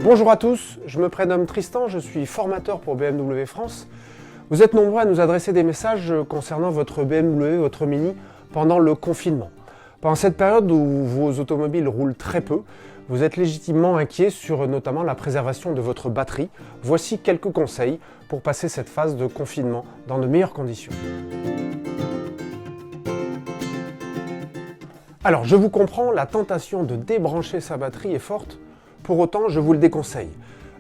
Bonjour à tous, je me prénomme Tristan, je suis formateur pour BMW France. Vous êtes nombreux à nous adresser des messages concernant votre BMW, votre Mini, pendant le confinement. Pendant cette période où vos automobiles roulent très peu, vous êtes légitimement inquiet sur notamment la préservation de votre batterie. Voici quelques conseils pour passer cette phase de confinement dans de meilleures conditions. Alors, je vous comprends, la tentation de débrancher sa batterie est forte. Pour autant, je vous le déconseille.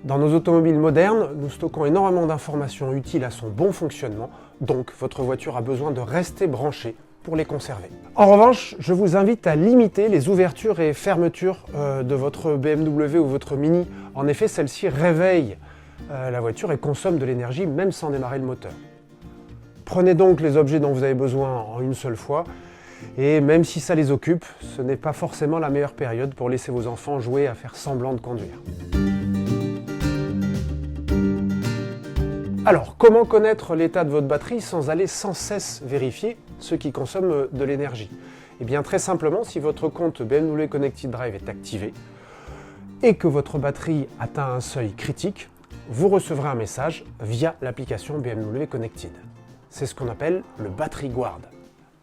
Dans nos automobiles modernes, nous stockons énormément d'informations utiles à son bon fonctionnement, donc votre voiture a besoin de rester branchée pour les conserver. En revanche, je vous invite à limiter les ouvertures et fermetures de votre BMW ou votre Mini. En effet, celle-ci réveille la voiture et consomme de l'énergie même sans démarrer le moteur. Prenez donc les objets dont vous avez besoin en une seule fois. Et même si ça les occupe, ce n'est pas forcément la meilleure période pour laisser vos enfants jouer à faire semblant de conduire. Alors, comment connaître l'état de votre batterie sans aller sans cesse vérifier ce qui consomme de l'énergie? Eh bien, très simplement, si votre compte BMW Connected Drive est activé et que votre batterie atteint un seuil critique, vous recevrez un message via l'application BMW Connected. C'est ce qu'on appelle le Battery Guard.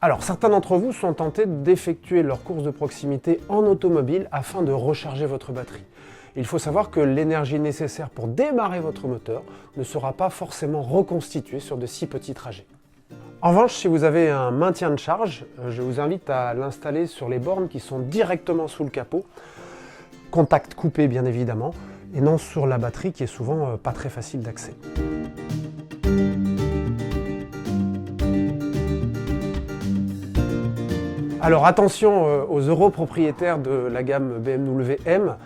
Alors, certains d'entre vous sont tentés d'effectuer leur course de proximité en automobile afin de recharger votre batterie. Il faut savoir que l'énergie nécessaire pour démarrer votre moteur ne sera pas forcément reconstituée sur de si petits trajets. En revanche, si vous avez un maintien de charge, je vous invite à l'installer sur les bornes qui sont directement sous le capot, contact coupé bien évidemment, et non sur la batterie qui est souvent pas très facile d'accès. Alors attention aux heureux propriétaires de la gamme BMW M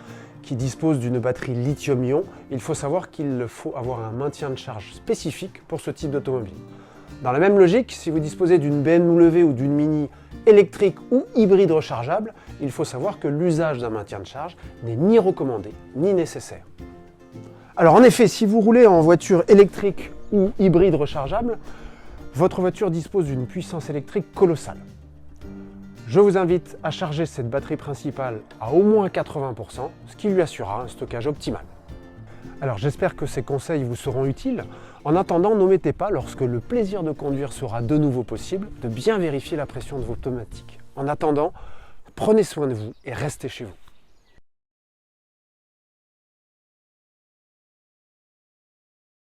qui disposent d'une batterie lithium-ion. Il faut savoir qu'il faut avoir un maintien de charge spécifique pour ce type d'automobile. Dans la même logique, si vous disposez d'une BMW ou d'une Mini électrique ou hybride rechargeable, il faut savoir que l'usage d'un maintien de charge n'est ni recommandé ni nécessaire. Alors en effet, si vous roulez en voiture électrique ou hybride rechargeable, votre voiture dispose d'une puissance électrique colossale. Je vous invite à charger cette batterie principale à au moins 80%, ce qui lui assurera un stockage optimal. Alors j'espère que ces conseils vous seront utiles. En attendant, n'omettez pas, lorsque le plaisir de conduire sera de nouveau possible, de bien vérifier la pression de vos pneumatiques. En attendant, prenez soin de vous et restez chez vous.